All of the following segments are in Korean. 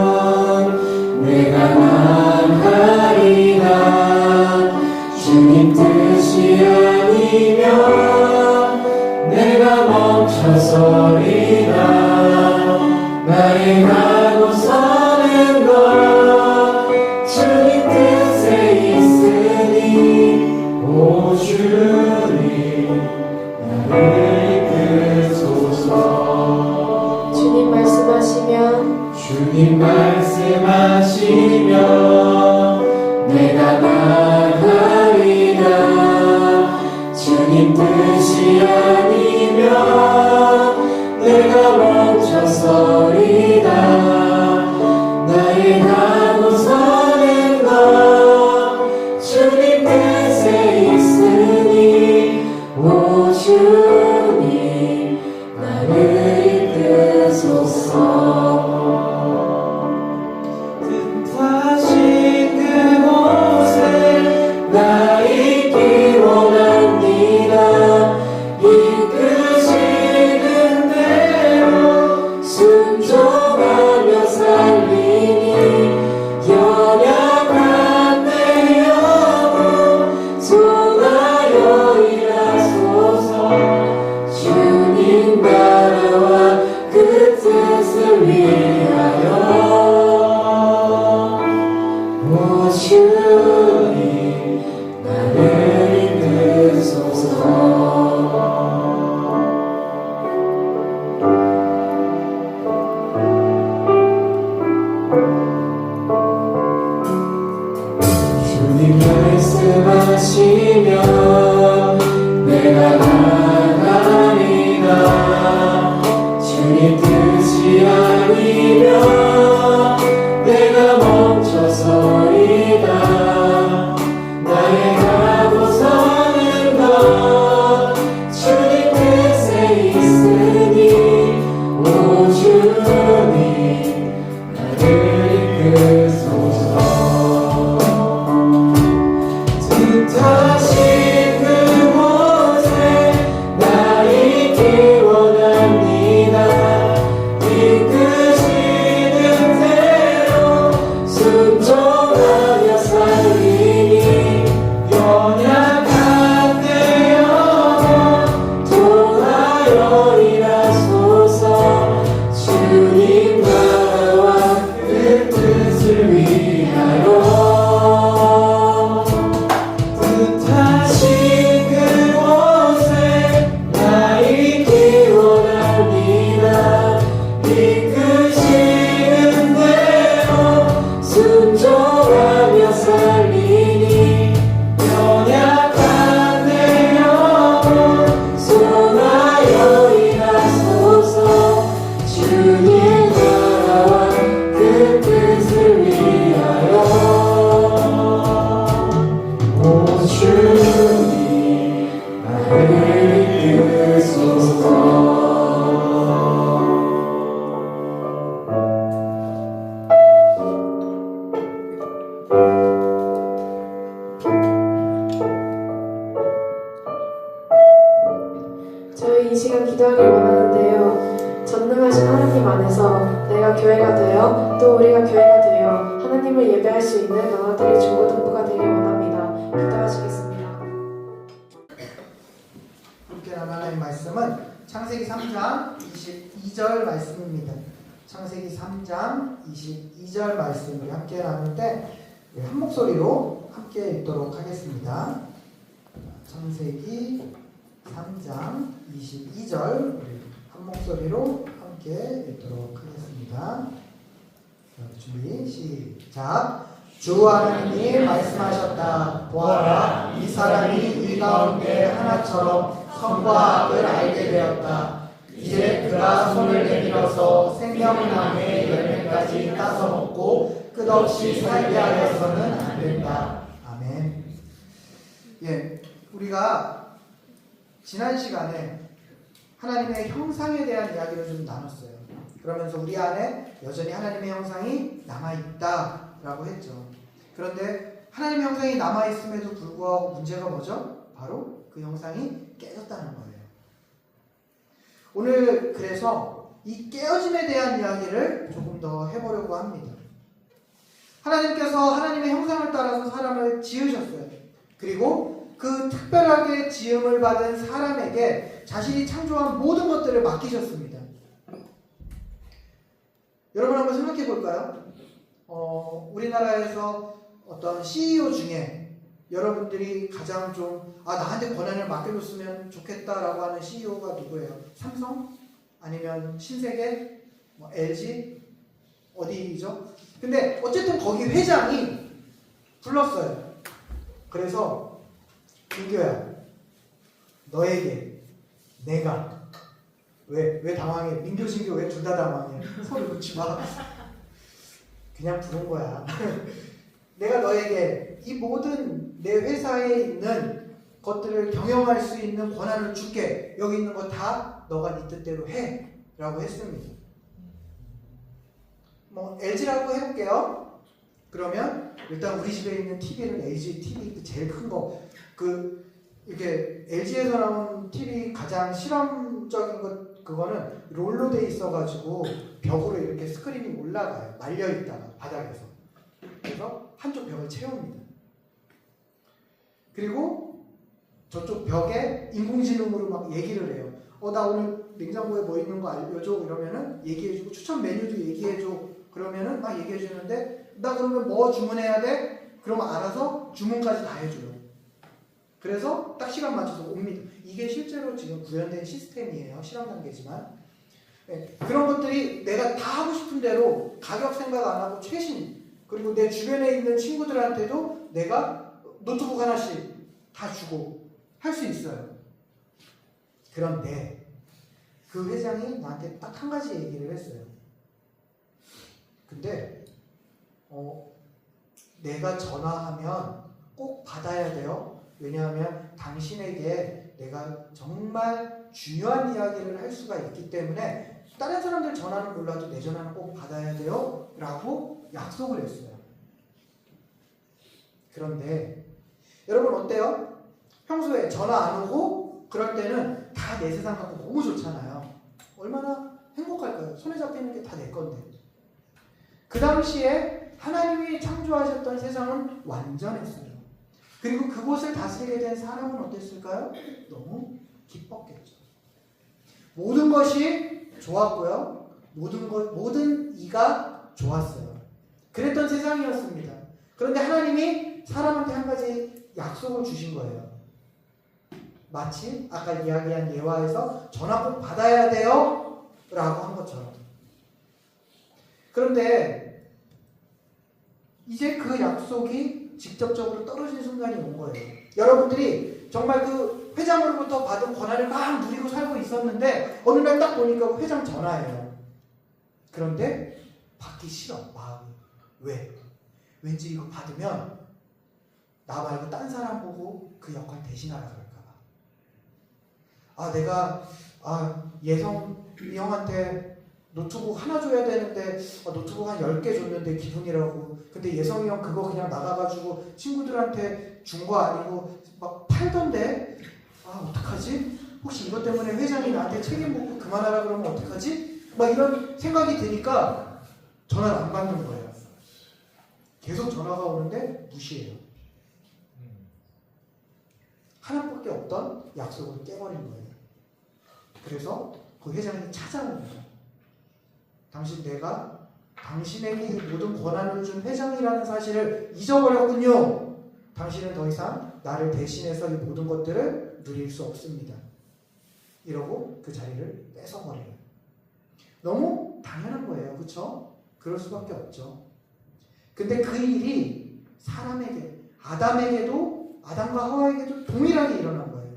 말씀하시면 내가 나가리라. 주님 뜻이 아니면 내가 멈춰서리라. 나의 가고 서는 것 주님 뜻에 있으니 오 주님 나를 이끄소서. 주님 말씀하시면 내가 나가리라. 주님 뜻이 아니면 내가 멈춰서리라. 나의 가고 서는 것 주님 뜻에 있으니 오 주님 나를 이끄소서. 나 있기 원합니다. 이끄시는 대로 순종하며 살리니 연약한 내 영혼 소나여 일하소서. 주님 나라와 그 뜻을 위하여 오 주님 나를 이끄소서. 주님 말씀하시면 내가 나가리라. 주님 뜻이 아니면 내가 멈춰서리라. 나의 가고 서는 것 주님 뜻에 있으니 오 주님 나를 이끄소서. 뜻하신 그곳에 나 있기 원합니다. 이끄시는 대로 순종하며 살리니 연약한 내 영혼 도하여 일하소서. 주님 나라와 그 뜻을 위하여 뜻하신 그곳에 나 있기 원합니다. 이끄시는 대로 순종하며 살리니 연약한 내 영혼 소나여 일하소서. 주님 나라와 그 뜻을 위하여 오 주님 나를 이끄소서. 저희 이 시간 기도하길 원하는데요. 전능하신 하나님 안에서 내가 교회가 되어 또 우리가 교회가 되어 하나님을 예배할 수 있는 너희들의 중고등부가 되길 원합니다. 기도하시겠습니다. 함께 나눌 하나님의 말씀은 창세기 3장 22절 말씀입니다. 창세기 3장 22절 말씀을 함께 나눌 때 한 목소리로 함께 읽도록 하겠습니다. 창세기 3장 22절 한 목소리로 함께 읽도록 하겠습니다. 준비 시작. 주 하나님이 말씀하셨다. 보아라, 이 사람이 이 가운데 하나처럼 선과 악을 알게 되었다. 이제 그가 손을 내밀어서 생명나무의 열매까지 따서 먹고 끝없이 살게 하여서는 안 된다. 아멘. 우리가 지난 시간에 하나님의 형상에 대한 이야기를 좀 나눴어요. 그러면서 우리 안에 여전히 하나님의 형상이 남아있다라고 했죠. 그런데 하나님의 형상이 남아있음에도 불구하고 문제가 뭐죠? 바로 그 형상이 깨졌다는 거예요. 오늘 그래서 이 깨어짐에 대한 이야기를 조금 더 해보려고 합니다. 하나님께서 하나님의 형상을 따라서 사람을 지으셨어요. 그리고 그 특별하게 지음을 받은 사람에게 자신이 창조한 모든 것들을 맡기셨습니다. 여러분 한번 생각해 볼까요? 우리나라에서 어떤 CEO 중에 여러분들이 가장 좀 나한테 권한을 맡겨줬으면 좋겠다라고 하는 CEO가 누구예요? 삼성? 아니면 신세계? LG? 어디죠? 근데 어쨌든 거기 회장이 불렀어요. 그래서 민규야, 너에게 내가 왜 당황해? 민규 신규 왜 둘 다 당황해? 소리 놓지 마. 그냥 부른 거야. 내가 너에게 이 모든 내 회사에 있는 것들을 경영할 수 있는 권한을 줄게. 여기 있는 거 다 너가 네 뜻대로 해 라고 했습니다. LG라고 해볼게요. 그러면 일단 우리 집에 있는 TV를 LG TV 제일 큰 거, 이렇게 LG에서 나온 TV 가장 실험적인 것, 그거는 롤로 돼 있어가지고 벽으로 이렇게 스크린이 올라가요. 말려있다가 바닥에서. 그래서 한쪽 벽을 채웁니다. 그리고 저쪽 벽에 인공지능으로 막 얘기를 해요. 나 오늘 냉장고에 뭐 있는 거 알려줘? 이러면은 얘기해주고, 추천 메뉴도 얘기해줘. 그러면은 막 얘기해주는데, 나 그러면 뭐 주문해야 돼? 그러면 알아서 주문까지 다 해줘요. 그래서 딱 시간 맞춰서 옵니다. 이게 실제로 지금 구현된 시스템이에요. 실험 단계지만. 그런 것들이 내가 다 하고 싶은 대로 가격 생각 안 하고 최신, 그리고 내 주변에 있는 친구들한테도 내가 노트북 하나씩 다 주고 할 수 있어요. 그런데 그 회장이 나한테 딱 한 가지 얘기를 했어요. 근데 내가 전화하면 꼭 받아야 돼요. 왜냐하면 당신에게 내가 정말 중요한 이야기를 할 수가 있기 때문에 다른 사람들 전화는 몰라도 내 전화는 꼭 받아야 돼요 라고 약속을 했어요. 그런데 여러분 어때요? 평소에 전화 안 오고 그럴 때는 다 내 세상 갖고 너무 좋잖아요. 얼마나 행복할까요? 손에 잡히는 게 다 내 건데. 그 당시에 하나님이 창조하셨던 세상은 완전했어요. 그리고 그곳을 다스리게 된 사람은 어땠을까요? 너무 기뻤겠죠. 모든 것이 좋았고요. 모든 이가 좋았어요. 그랬던 세상이었습니다. 그런데 하나님이 사람한테 한 가지 약속을 주신 거예요. 마치 아까 이야기한 예화에서 전화 꼭 받아야 돼요 라고 한 것처럼. 그런데 이제 그 약속이 직접적으로 떨어진 순간이 온 거예요. 여러분들이 정말 그 회장으로부터 받은 권한을 막 누리고 살고 있었는데 어느 날 딱 보니까 그 회장 전화예요. 그런데 받기 싫어, 마음이. 왜? 왠지 이거 받으면 나 말고 딴 사람 보고 그 역할 대신하라 그럴까 봐. 내가 예성 이 형한테 노트북 하나 줘야 되는데 노트북 한 10개 줬는데 기분이라고. 근데 예성이 형 그거 그냥 나가가지고 친구들한테 준 거 아니고 막 팔던데 어떡하지? 혹시 이것 때문에 회장이 나한테 책임 묻고 그만하라 그러면 어떡하지? 막 이런 생각이 드니까 전화를 안 받는 거예요. 계속 전화가 오는데 무시해요. 하나밖에 없던 약속을 깨버린 거예요. 그래서 그 회장이 찾아옵니다. 내가 당신에게 이 모든 권한을 준 회장이라는 사실을 잊어버렸군요. 당신은 더 이상 나를 대신해서 이 모든 것들을 누릴 수 없습니다. 이러고 그 자리를 뺏어버려요. 너무 당연한 거예요. 그렇죠? 그럴 수밖에 없죠. 근데 그 일이 사람에게, 아담과 하와에게도 동일하게 일어난 거예요.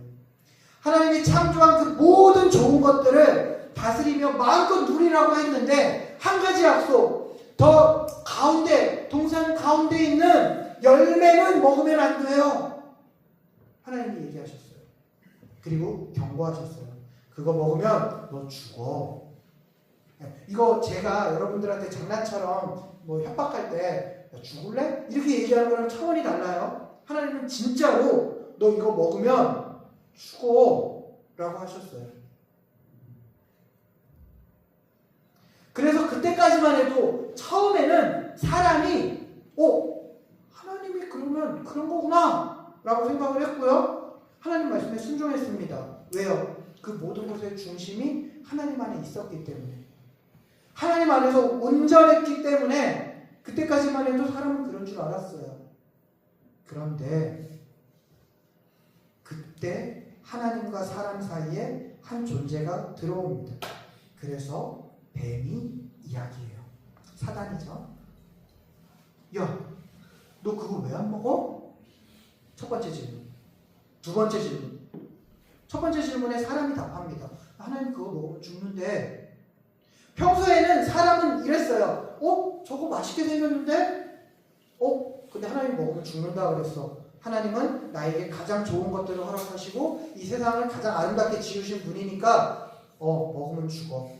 하나님이 창조한 그 모든 좋은 것들을 다스리며 마음껏 누리라고 했는데 한 가지 약속, 더 가운데, 동산 가운데 있는 열매는 먹으면 안 돼요. 하나님이 얘기하셨어요. 그리고 경고하셨어요. 그거 먹으면 너 죽어. 이거 제가 여러분들한테 장난처럼 뭐 협박할 때 야, 죽을래? 이렇게 얘기하는 거랑 차원이 달라요. 하나님은 진짜로 너 이거 먹으면 죽어 라고 하셨어요. 그래서 그때까지만 해도 처음에는 사람이 하나님이 그러면 그런 거구나 라고 생각을 했고요. 하나님 말씀에 순종했습니다. 왜요? 그 모든 것의 중심이 하나님 안에 있었기 때문에, 하나님 안에서 온전했기 때문에 그때까지만 해도 사람은 그런 줄 알았어요. 그런데 그때 하나님과 사람 사이에 한 존재가 들어옵니다. 그래서 뱀이 이야기해요. 사단이죠. 야, 너 그거 왜 안 먹어? 첫 번째 질문. 두 번째 질문. 첫 번째 질문에 사람이 답합니다. 하나님 그거 먹으면 죽는데. 평소에는 사람은 이랬어요. 저거 맛있게 생겼는데? 근데 하나님 먹으면 죽는다 그랬어. 하나님은 나에게 가장 좋은 것들을 허락하시고 이 세상을 가장 아름답게 지으신 분이니까 먹으면 죽어.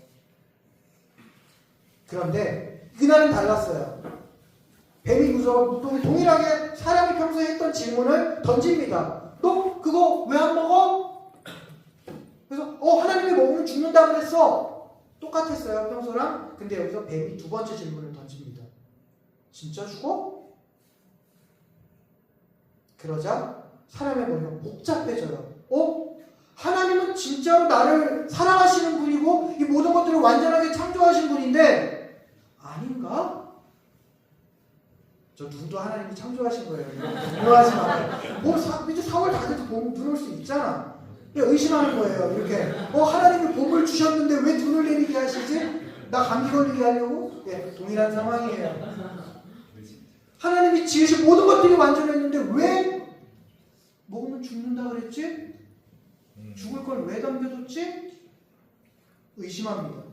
그런데 그날은 달랐어요. 뱀이 동일하게 사람이 평소에 했던 질문을 던집니다. 너 그거 왜 안 먹어? 그래서 하나님이 먹으면 죽는다 그랬어. 똑같았어요, 평소랑. 근데 여기서 뱀이 두 번째 질문을 던집니다. 진짜 죽어? 그러자 사람의 머리가 복잡해져요. 하나님은 진짜로 나를 사랑하시는 분이고 이 모든 것들을 완전하게 창조하신 분인데 아닌가? 저 누구도 하나님이 창조하신 거예요. 의심하지 마요. 이제 4월 다 돼도 봄 들어올 수 있잖아. 의심하는 거예요. 이렇게 하나님이 복을 주셨는데 왜 눈을 내리게 하시지? 나 감기 걸리게 하려고? 동일한 상황이에요. 하나님이 지으신 모든 것들이 완전했는데 왜 먹으면 죽는다 그랬지? 죽을 걸 왜 남겨뒀지? 의심합니다.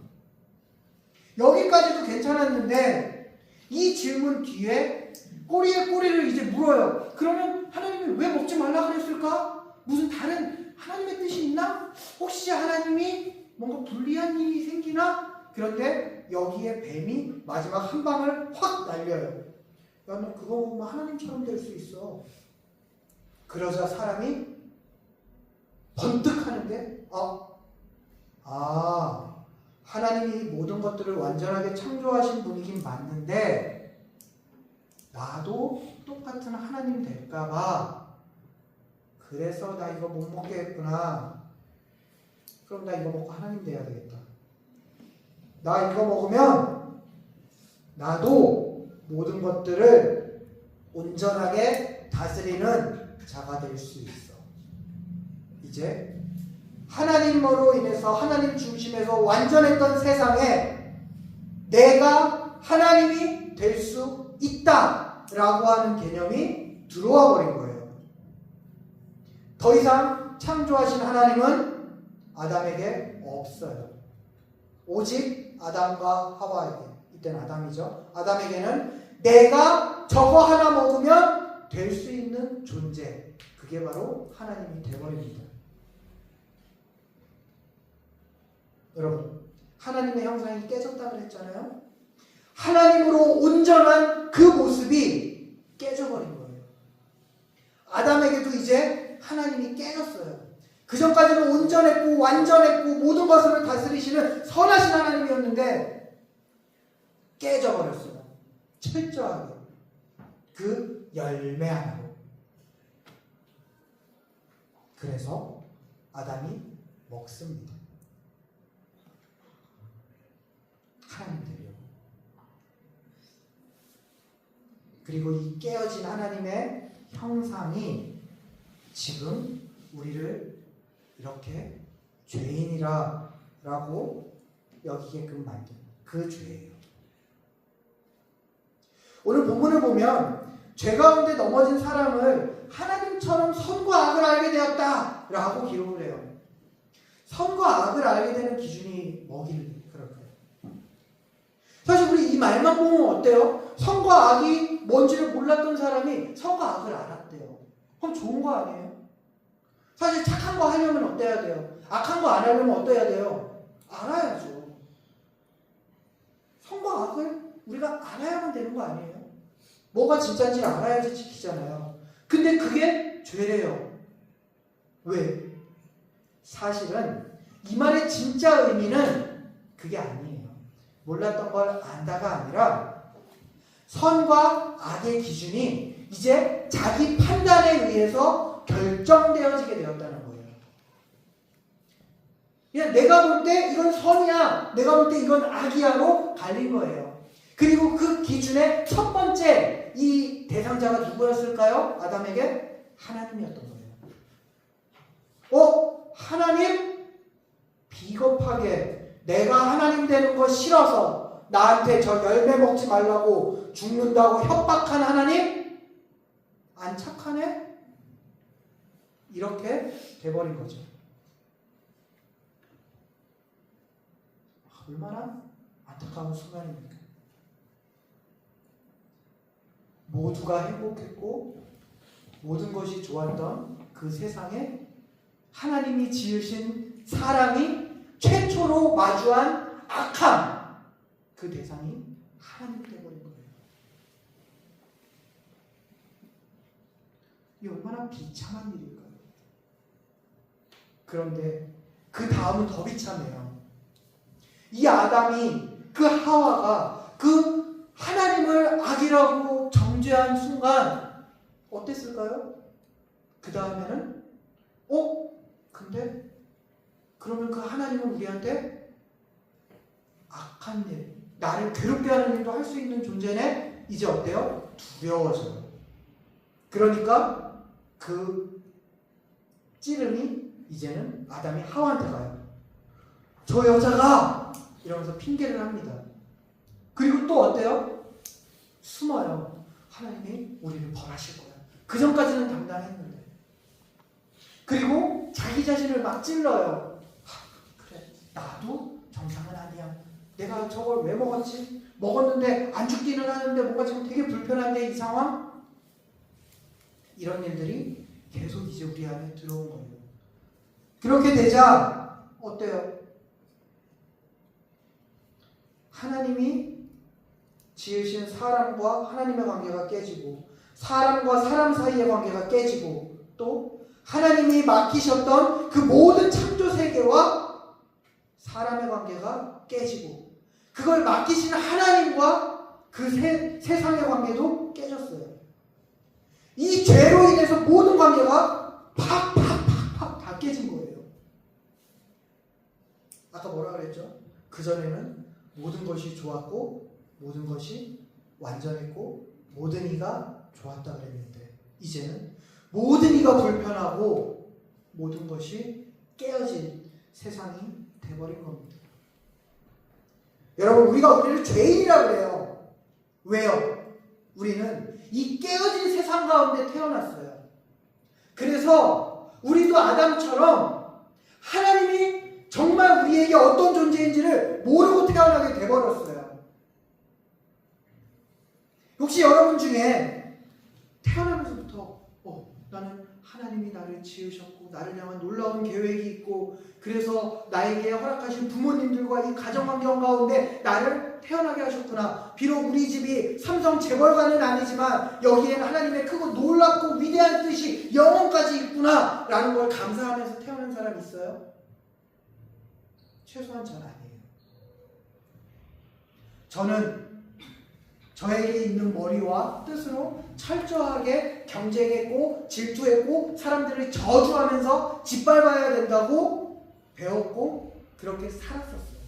여기까지도 괜찮았는데 이 질문 뒤에 꼬리에 꼬리를 이제 물어요. 그러면 하나님이 왜 먹지 말라 그랬을까? 무슨 다른 하나님의 뜻이 있나? 혹시 하나님이 뭔가 불리한 일이 생기나? 그런데 여기에 뱀이 마지막 한 방을 확 날려요. 야, 너 그거 보면 하나님처럼 될 수 있어. 그러자 사람이 번뜩 하는데 하나님이 모든 것들을 완전하게 창조하신 분이긴 맞는데 나도 똑같은 하나님 될까봐 그래서 나 이거 못 먹겠구나. 그럼 나 이거 먹고 하나님 돼야 되겠다. 나 이거 먹으면 나도 모든 것들을 온전하게 다스리는 자가 될 수 있어. 이제 하나님으로 인해서 하나님 중심에서 완전했던 세상에 내가 하나님이 될 수 있다라고 하는 개념이 들어와 버린 거예요. 더 이상 창조하신 하나님은 아담에게 없어요. 오직 아담과 하와에게, 이때는 아담이죠. 아담에게는 내가 저거 하나 먹으면 될 수 있는 존재, 그게 바로 하나님이 되어버립니다. 여러분, 하나님의 형상이 깨졌다고 했잖아요. 하나님으로 온전한 그 모습이 깨져버린 거예요. 아담에게도 이제 하나님이 깨졌어요. 그 전까지는 온전했고 완전했고 모든 것을 다스리시는 선하신 하나님이었는데 깨져버렸어요. 철저하게 그 열매 하나로. 그래서 아담이 먹습니다. 하나님 되려고. 그리고 이 깨어진 하나님의 형상이 지금 우리를 이렇게 죄인이라 라고 여기게끔 만든 그 죄예요. 오늘 본문을 보면 죄 가운데 넘어진 사람을 하나님처럼 선과 악을 알게 되었다 라고 기록을 해요. 선과 악을 알게 되는 기준이 뭐길래 그럴까요? 사실 우리 이 말만 보면 어때요? 선과 악이 뭔지를 몰랐던 사람이 선과 악을 알았대요. 그럼 좋은 거 아니에요? 사실 착한 거 하려면 어때야 돼요? 악한 거 안 하려면 어때야 돼요? 알아야죠. 선과 악을 우리가 알아야만 되는 거 아니에요? 뭐가 진짜인지 알아야지 지키잖아요. 근데 그게 죄래요. 왜? 사실은 이 말의 진짜 의미는 그게 아니에요. 몰랐던 걸 안다가 아니라 선과 악의 기준이 이제 자기 판단에 의해서 결정되어지게 되었다는 거예요. 그냥 내가 볼 때 이건 선이야, 내가 볼 때 이건 악이야로 갈린 거예요. 그리고 그 기준의 첫 번째 이 대상자가 누구였을까요? 아담에게 하나님이었던 거예요. 하나님? 비겁하게 내가 하나님 되는 거 싫어서 나한테 저 열매 먹지 말라고 죽는다고 협박한 하나님? 안 착하네? 이렇게 돼버린 거죠. 얼마나 안타까운 순간입니까? 모두가 행복했고 모든 것이 좋았던 그 세상에 하나님이 지으신 사람이 최초로 마주한 악함, 그 대상이 하나님이 되어버린 거예요. 이 얼마나 비참한 일일까요? 그런데 그 다음은 더 비참해요. 이 아담이, 그 하와가 그 하나님을 악이라고 정죄한 순간 어땠을까요? 그 다음에는 근데 그러면 그 하나님은 우리한테 악한 일, 나를 괴롭게 하는 일도 할 수 있는 존재네? 이제 어때요? 두려워져요. 그러니까 그 찌름이 이제는 아담이 하와한테 가요. 저 여자가 이러면서 핑계를 합니다. 그리고 또 어때요? 숨어요. 하나님이 우리를 벌하실 거야. 그 전까지는 당당했는데. 그리고 자기 자신을 막 찔러요. 그래, 나도 정상은 아니야. 내가 저걸 왜 먹었지? 먹었는데 안 죽기는 하는데 뭔가 지금 되게 불편한데 이 상황? 이런 일들이 계속 이제 우리 안에 들어온 거예요. 그렇게 되자 어때요? 하나님이 지으신 사람과 하나님의 관계가 깨지고 사람과 사람 사이의 관계가 깨지고 또 하나님이 맡기셨던 그 모든 창조 세계와 사람의 관계가 깨지고 그걸 맡기신 하나님과 그 세상의 관계도 깨졌어요. 이 죄로 인해서 모든 관계가 팍팍팍팍 다 깨진 거예요. 아까 뭐라 그랬죠? 그전에는 모든 것이 좋았고 모든 것이 완전했고 모든 이가 좋았다 그랬는데 이제는 모든 이가 불편하고 모든 것이 깨어진 세상이 돼버린 겁니다. 여러분, 우리를 죄인이라 그래요. 왜요? 우리는 이 깨어진 세상 가운데 태어났어요. 그래서 우리도 아담처럼 하나님이 정말 우리에게 어떤 존재인지를 모르고 태어나게 돼버렸어요. 혹시 여러분 중에 태어나면서부터 나는 하나님이 나를 지으셨고 나를 향한 놀라운 계획이 있고 그래서 나에게 허락하신 부모님들과 이 가정환경 가운데 나를 태어나게 하셨구나. 비록 우리 집이 삼성 재벌가는 아니지만 여기에는 하나님의 크고 놀랍고 위대한 뜻이 영원까지 있구나 라는 걸 감사하면서 태어난 사람이 있어요? 최소한 전 아니에요. 저는 저에게 있는 머리와 뜻으로 철저하게 경쟁했고 질투했고 사람들을 저주하면서 짓밟아야 된다고 배웠고 그렇게 살았었어요.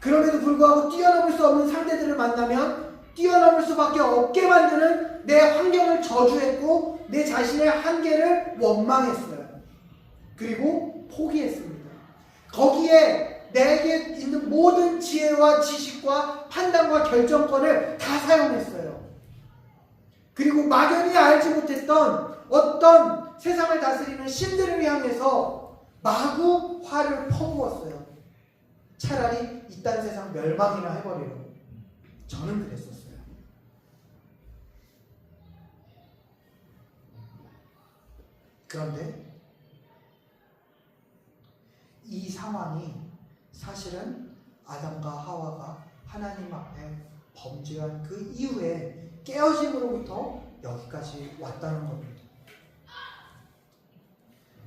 그럼에도 불구하고 뛰어넘을 수 없는 상대들을 만나면 뛰어넘을 수밖에 없게 만드는 내 환경을 저주했고 내 자신의 한계를 원망했어요. 그리고 포기했습니다. 거기에 내게 있는 모든 지혜와 지식과 판단과 결정권을 다 사용했어요. 그리고 막연히 알지 못했던 어떤 세상을 다스리는 신들을 향해서 마구 화를 퍼부었어요. 차라리 이딴 세상 멸망이나 해버리려고. 저는 그랬었어요. 그런데 이 상황이 사실은 아담과 하와가 하나님 앞에 범죄한 그 이후에 깨어짐으로부터 여기까지 왔다는 겁니다.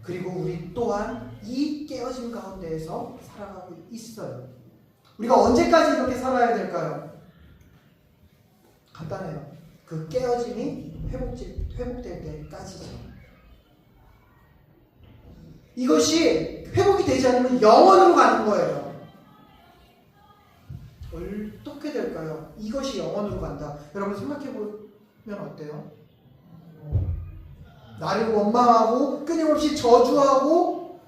그리고 우리 또한 이 깨어짐 가운데에서 살아가고 있어요. 우리가 언제까지 이렇게 살아야 될까요? 간단해요. 그 깨어짐이 회복될 때까지죠. 이것이 회복이 되지 않으면 영원으로 가는 거예요. 어떻게 될까요? 이것이 영원으로 간다. 여러분 생각해보면 어때요? 나를 원망하고 끊임없이 저주하고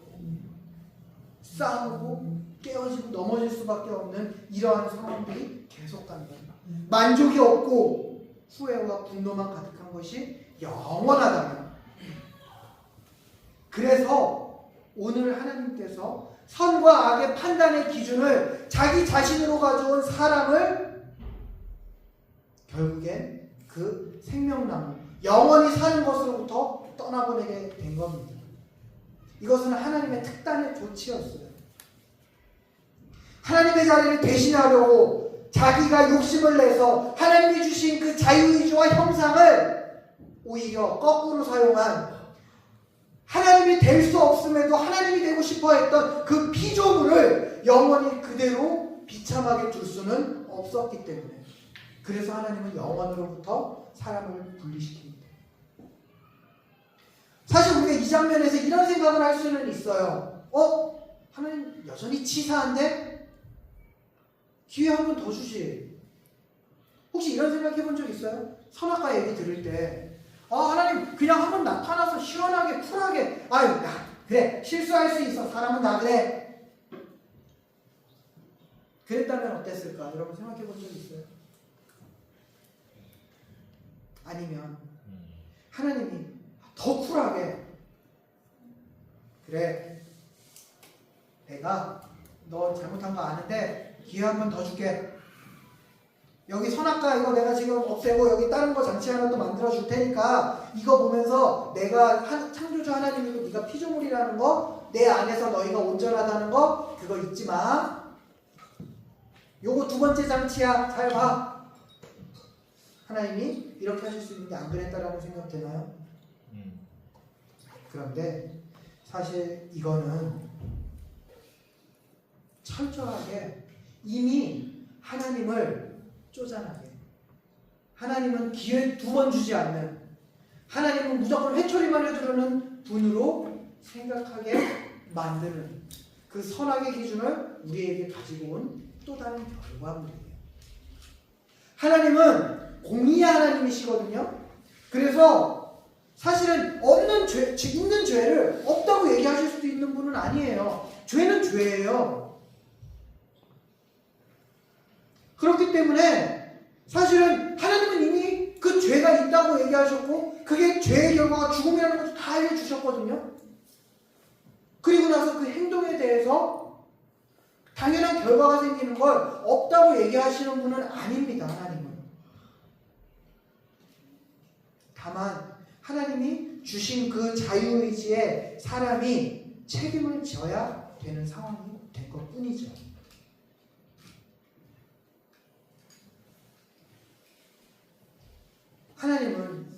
싸우고 깨어지고 넘어질 수밖에 없는 이러한 상황들이 계속 간다. 만족이 없고 후회와 분노만 가득한 것이 영원하다면, 그래서 오늘 하나님께서 선과 악의 판단의 기준을 자기 자신으로 가져온 사람을 결국엔 그 생명나무, 영원히 사는 것으로부터 떠나보내게 된 겁니다. 이것은 하나님의 특단의 조치였어요. 하나님의 자리를 대신하려고 자기가 욕심을 내서 하나님이 주신 그 자유의지와 형상을 오히려 거꾸로 사용한, 하나님이 될 수 없음에도 하나님이 되고 싶어 했던 그 피조물을 영원히 그대로 비참하게 둘 수는 없었기 때문에, 그래서 하나님은 영원으로부터 사람을 분리시킵니다. 사실 우리가 이 장면에서 이런 생각을 할 수는 있어요. 하나님 여전히 치사한데? 기회 한 번 더 주지. 혹시 이런 생각 해본 적 있어요? 선악과 얘기 들을 때 하나님 그냥 한번 나타나서 시원하게 쿨하게 그래 실수할 수 있어, 사람은 다 그래, 그랬다면 어땠을까? 여러분 생각해 본 적 있어요? 아니면 하나님이 더 쿨하게, 그래 내가 너 잘못한 거 아는데 기회 한 번 더 줄게, 여기 선악과 이거 내가 지금 없애고 여기 다른 거 장치 하나 또 만들어 줄 테니까 이거 보면서 내가 창조주 하나님이고 네가 피조물이라는 거, 내 안에서 너희가 온전하다는 거 그거 잊지 마, 요거 두 번째 장치야, 잘 봐. 하나님이 이렇게 하실 수 있는 게 안 그랬다라고 생각되나요? 그런데 사실 이거는 철저하게 이미 하나님을 쪼잔하게, 하나님은 기회 두 번 주지 않는, 하나님은 무조건 회초리만 해주려는 분으로 생각하게 만드는 그 선악의 기준을 우리에게 가지고 온 또 다른 결과물이에요. 하나님은 공의의 하나님이시거든요. 그래서 사실은 있는 죄를 없다고 얘기하실 수도 있는 분은 아니에요. 죄는 죄예요. 그렇기 때문에 사실은 하나님은 이미 그 죄가 있다고 얘기하셨고 그게 죄의 결과가 죽음이라는 것도 다 알려주셨거든요. 그리고 나서 그 행동에 대해서 당연한 결과가 생기는 걸 없다고 얘기하시는 분은 아닙니다. 하나님은. 다만 하나님이 주신 그 자유의지에 사람이 책임을 져야 되는 상황이 된 것뿐이죠. 하나님은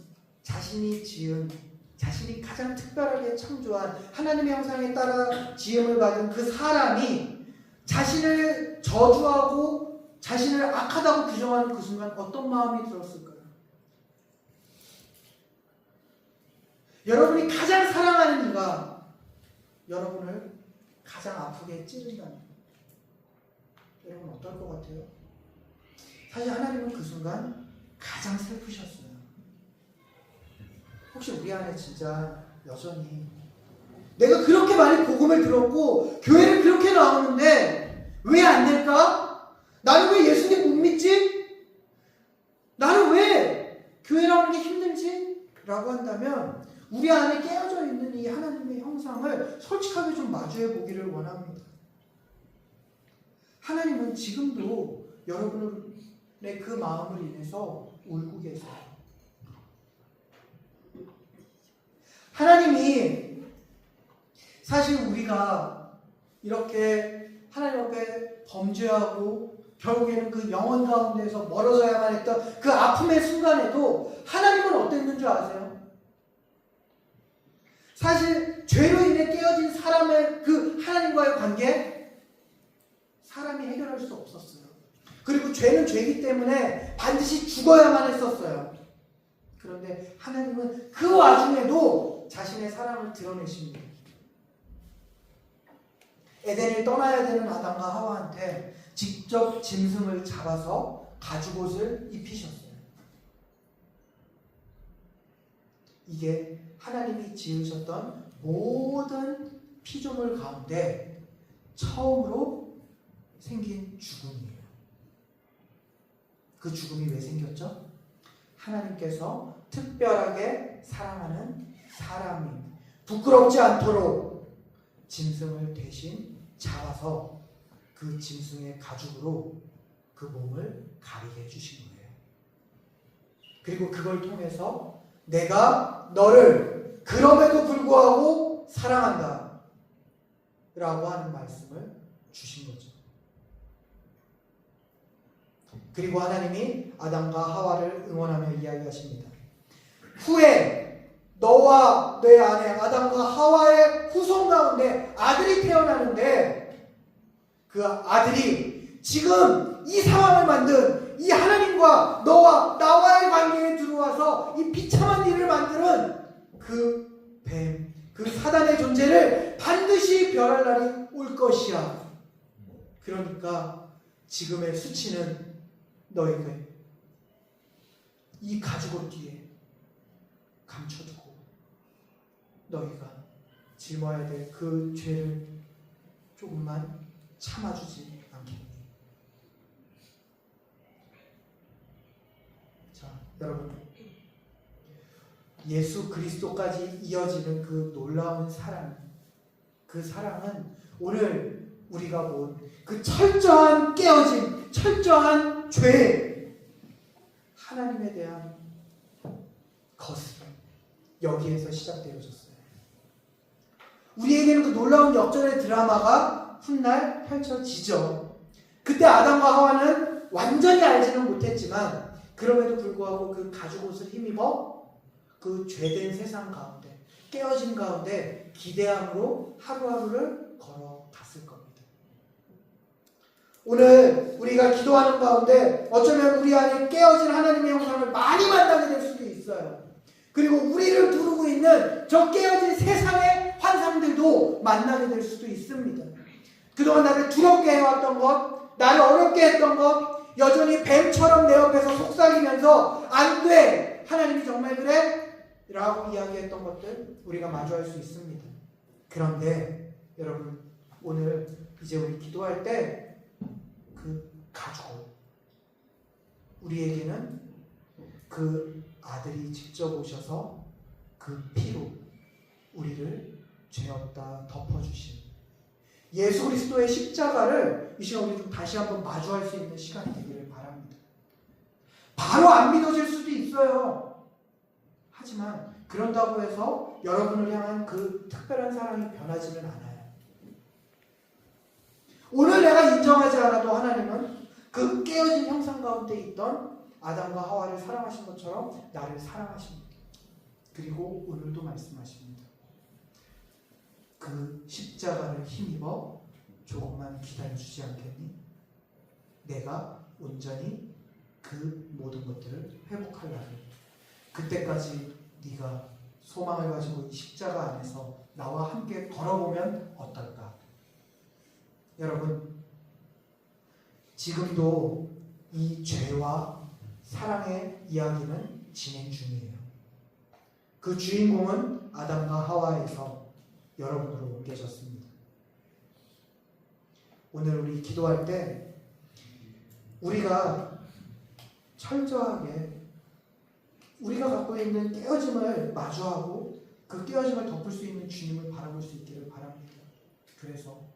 자신이 가장 특별하게 창조한 하나님의 형상에 따라 지음을 받은 그 사람이 자신을 저주하고 자신을 악하다고 규정하는 그 순간 어떤 마음이 들었을까요? 여러분이 가장 사랑하는 이가 여러분을 가장 아프게 찌른다면 여러분 어떨 것 같아요? 사실 하나님은 그 순간 가장 슬프셨어요. 혹시 우리 안에 진짜 여전히 내가 그렇게 많이 복음을 들었고 교회를 그렇게 나오는데 왜 안 될까? 나는 왜 예수님 못 믿지? 나는 왜 교회 나오는 게 힘들지? 라고 한다면 우리 안에 깨어져 있는 이 하나님의 형상을 솔직하게 좀 마주해 보기를 원합니다. 하나님은 지금도 여러분의 그 마음을 인해서 울고 계세요. 하나님이 사실 우리가 이렇게 하나님 앞에 범죄하고 결국에는 그 영혼 가운데서 멀어져야만 했던 그 아픔의 순간에도 하나님은 어땠는 줄 아세요? 사실 죄로 인해 깨어진 사람의 그 하나님과의 관계, 사람이 해결할 수 없었어요. 그리고 죄는 죄이기 때문에 반드시 죽어야만 했었어요. 그런데 하나님은 그 와중에도 자신의 사랑을 드러내십니다. 에덴을 떠나야 되는 아담과 하와한테 직접 짐승을 잡아서 가죽옷을 입히셨어요. 이게 하나님이 지으셨던 모든 피조물 가운데 처음으로 생긴 죽음이에요. 그 죽음이 왜 생겼죠? 하나님께서 특별하게 사랑하는 사람이 부끄럽지 않도록 짐승을 대신 잡아서 그 짐승의 가죽으로 그 몸을 가리게 해주신 거예요. 그리고 그걸 통해서 내가 너를 그럼에도 불구하고 사랑한다 라고 하는 말씀을 주신 거죠. 그리고 하나님이 아담과 하와를 응원하며 이야기하십니다. 후에 너와 내 아내 아담과 하와의 후손 가운데 아들이 태어나는데 그 아들이 지금 이 상황을 만든 이 하나님과 너와 나와의 관계에 들어와서 이 비참한 일을 만드는 그 뱀, 그 사단의 존재를 반드시 멸할 날이 올 것이야. 그러니까 지금의 수치는 너희가 이 가죽옷 뒤에 감춰두고 너희가 짊어야 될 그 죄를 조금만 참아주지 않겠니? 자, 여러분, 예수 그리스도까지 이어지는 그 놀라운 사랑, 그 사랑은 오늘 우리가 본 그 철저한 깨어짐, 철저한 죄, 하나님에 대한 거스름, 여기에서 시작되어졌어요. 우리에게는 그 놀라운 역전의 드라마가 훗날 펼쳐지죠. 그때 아담과 하와는 완전히 알지는 못했지만 그럼에도 불구하고 그 가죽옷을 힘입어 그 죄된 세상 가운데, 깨어진 가운데 기대함으로 하루하루를 걸어갔을 겁니다. 오늘 우리가 기도하는 가운데 어쩌면 우리 안에 깨어진 하나님의 형상을 많이 만나게 될 수도 있어요. 그리고 우리를 두르고 있는 저 깨어진 세상의 환상들도 만나게 될 수도 있습니다. 그동안 나를 두렵게 해왔던 것, 나를 어렵게 했던 것, 여전히 뱀처럼 내 옆에서 속삭이면서 안 돼! 하나님이 정말 그래? 라고 이야기했던 것들 우리가 마주할 수 있습니다. 그런데 여러분, 오늘 이제 우리 기도할 때 그 가죽, 우리에게는 그 아들이 직접 오셔서 그 피로 우리를 죄 없다 덮어주신 예수 그리스도의 십자가를 이 시간 우리 좀 다시 한번 마주할 수 있는 시간이 되기를 바랍니다. 바로 안 믿어질 수도 있어요. 하지만 그런다고 해서 여러분을 향한 그 특별한 사랑이 변하지는 않아요. 오늘 내가 인정하지 않아도 하나님은 그 깨어진 형상 가운데 있던 아담과 하와를 사랑하신 것처럼 나를 사랑하십니다. 그리고 오늘도 말씀하십니다. 그 십자가를 힘입어 조금만 기다려주지 않겠니? 내가 온전히 그 모든 것들을 회복할 날을, 그때까지 네가 소망을 가지고 이 십자가 안에서 나와 함께 걸어보면 어떨까? 여러분, 지금도 이 죄와 사랑의 이야기는 진행 중이에요. 그 주인공은 아담과 하와에서 여러분으로 옮겨졌습니다. 오늘 우리 기도할 때 우리가 철저하게 우리가 갖고 있는 깨어짐을 마주하고 그 깨어짐을 덮을 수 있는 주님을 바라볼 수 있기를 바랍니다. 그래서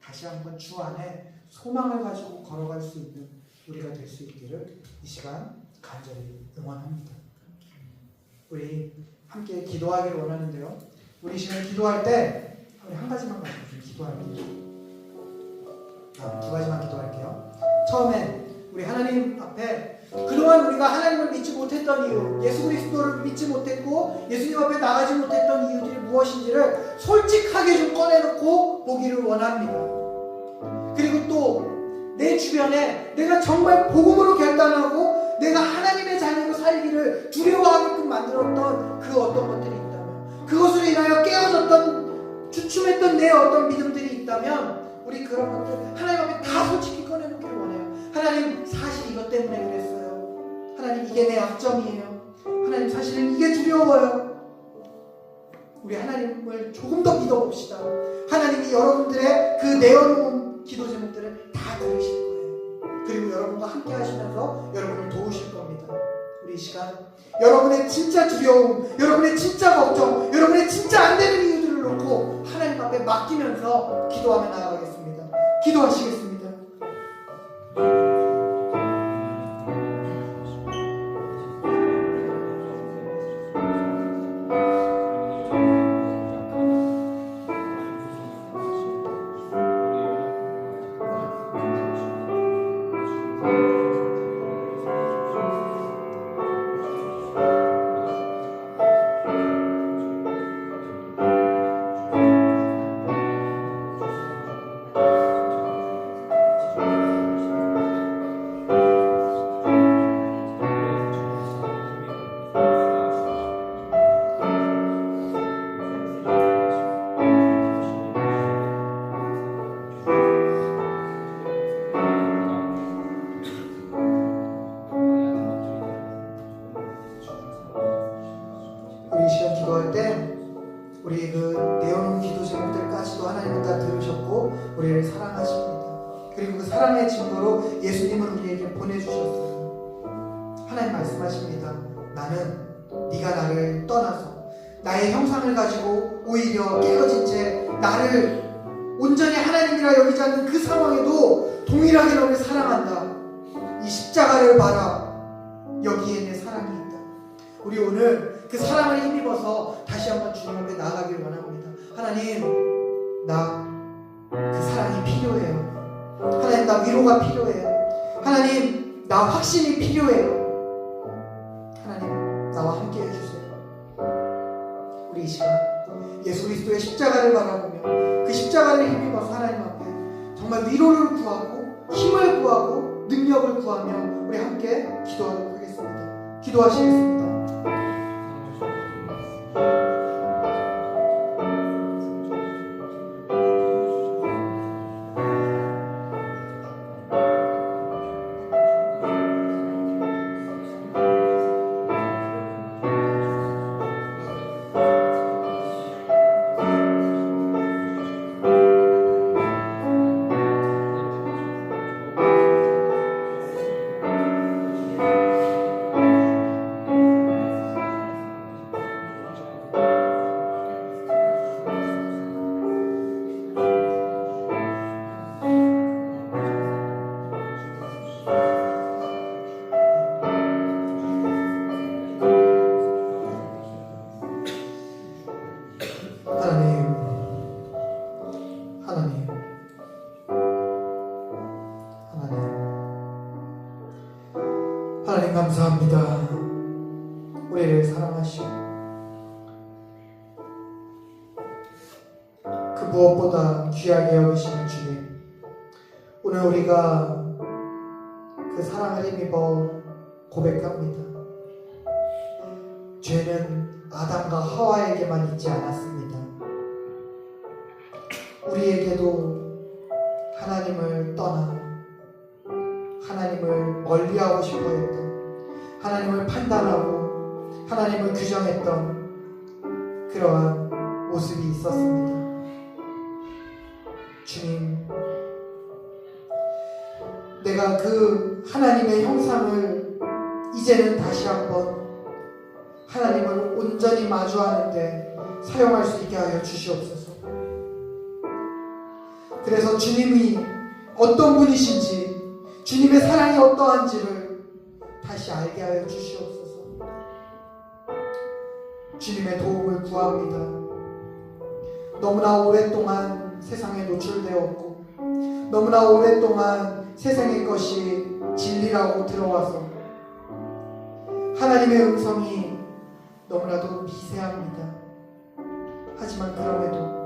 다시 한번 주 안에 소망을 가지고 걸어갈 수 있는 우리가 될 수 있기를 이 시간 간절히 응원합니다. 우리 함께 기도하기를 원하는데요. 우리 시간 기도할 때 우리 한 가지만 가지고 기도할게요. 두 가지만 기도할게요. 처음엔 우리 하나님 앞에 그동안 우리가 하나님을 믿지 못했던 이유, 예수 그리스도를 믿지 못했고 예수님 앞에 나가지 못했던 이유들이 무엇인지를 솔직하게 좀 꺼내놓고 보기를 원합니다. 그리고 또 내 주변에 내가 정말 복음으로 결단하고 내가 하나님의 자녀로 살기를 두려워하게끔 만들었던 그 어떤 것들이 있다면, 그것으로 인하여 깨어졌던 주춤했던 내 어떤 믿음들이 있다면 우리 그런 것들 하나님 앞에 다 솔직히 꺼내놓기를 원해요. 하나님, 사실 이것 때문에 그랬어요. 하나님, 이게 내 약점이에요. 하나님, 사실은 이게 두려워요. 우리 하나님을 조금 더 믿어봅시다. 하나님이 여러분들의 그 내어놓은 기도 제목들을 다 들으실 거예요. 그리고 여러분과 함께 하시면서 여러분을 도우실 겁니다. 우리 이 시간 여러분의 진짜 두려움, 여러분의 진짜 걱정, 여러분의 진짜 안 되는 이유들을 놓고 하나님 앞에 맡기면서 기도하며 나아가겠습니다. 기도하시겠습니다. 우리 시간 기도할 때 우리 그 내어놓은 기도 제목들까지도 하나님은 다 들으셨고 우리를 사랑하십니다. 그리고 그 사랑의 증거로 예수님을 우리에게 보내주셨어요. 하나님 말씀하십니다. 나는 네가 나를 떠나서 나의 형상을 가지고 오히려 깨어진 채 나를 온전히 하나님이라 여기지 않는 그 상황에도 동일하게 너를 사랑한다. 이 십자가를 봐라. 여기에 내 사랑이 있다. 우리 오늘 그 사랑을 힘입어서 다시 한번 주님 앞에 나아가길 원합니다. 하나님, 나 그 사랑이 필요해요. 하나님, 나 위로가 필요해요. 하나님, 나 확신이 필요해요. 하나님, 나와 함께 해주세요. 우리 이 시간 예수 그리스도의 십자가를 바라보며 그 십자가를 힘입어서 하나님 앞에 정말 위로를 구하고 힘을 구하고 능력을 구하며 우리 함께 기도하도록 하겠습니다. 기도하시겠습니다. 하나님 감사합니다. 우리를 사랑하시고 그 무엇보다 귀하게 여기시는 주님, 오늘 우리가 그 사랑을 힘입어 고백합니다. 죄는 아담과 하와에게만 있지 않았습니다. 우리에게도 하나님을 떠나 하나님을 멀리하고 싶어했던, 하나님을 판단하고 하나님을 규정했던 그러한 모습이 있었습니다. 주님, 내가 그 하나님의 형상을 이제는 다시 한번 하나님을 온전히 마주하는데 사용할 수 있게 하여 주시옵소서. 그래서 주님이 어떤 분이신지, 주님의 사랑이 어떠한지를 다시 알게 하여 주시옵소서. 주님의 도움을 구합니다. 너무나 오랫동안 세상에 노출되었고 너무나 오랫동안 세상의 것이 진리라고 들어와서 하나님의 음성이 너무나도 미세합니다. 하지만 그럼에도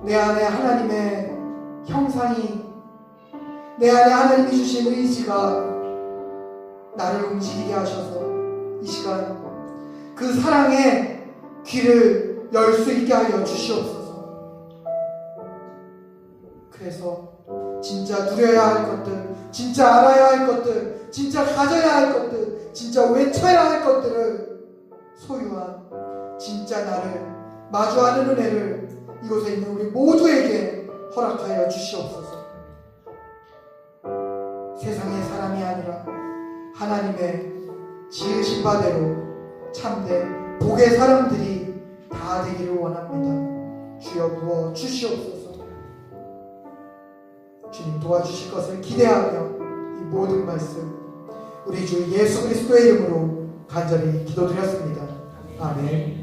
내 안에 하나님의 형상이, 내 안에 하나님이 주신 의지가 나를 움직이게 하셔서 이 시간 그 사랑의 귀를 열 수 있게 하여 주시옵소서. 그래서 진짜 누려야 할 것들, 진짜 알아야 할 것들, 진짜 가져야 할 것들, 진짜 외쳐야 할 것들을 소유한 진짜 나를 마주하는 은혜를 이곳에 있는 우리 모두에게 허락하여 주시옵소서. 세상의 사람이 아니라 하나님의 지으신 바대로 참된 복의 사람들이 다 되기를 원합니다. 주여 부어 주시옵소서. 주님 도와주실 것을 기대하며 이 모든 말씀 우리 주 예수 그리스도의 이름으로 간절히 기도드렸습니다. 아멘.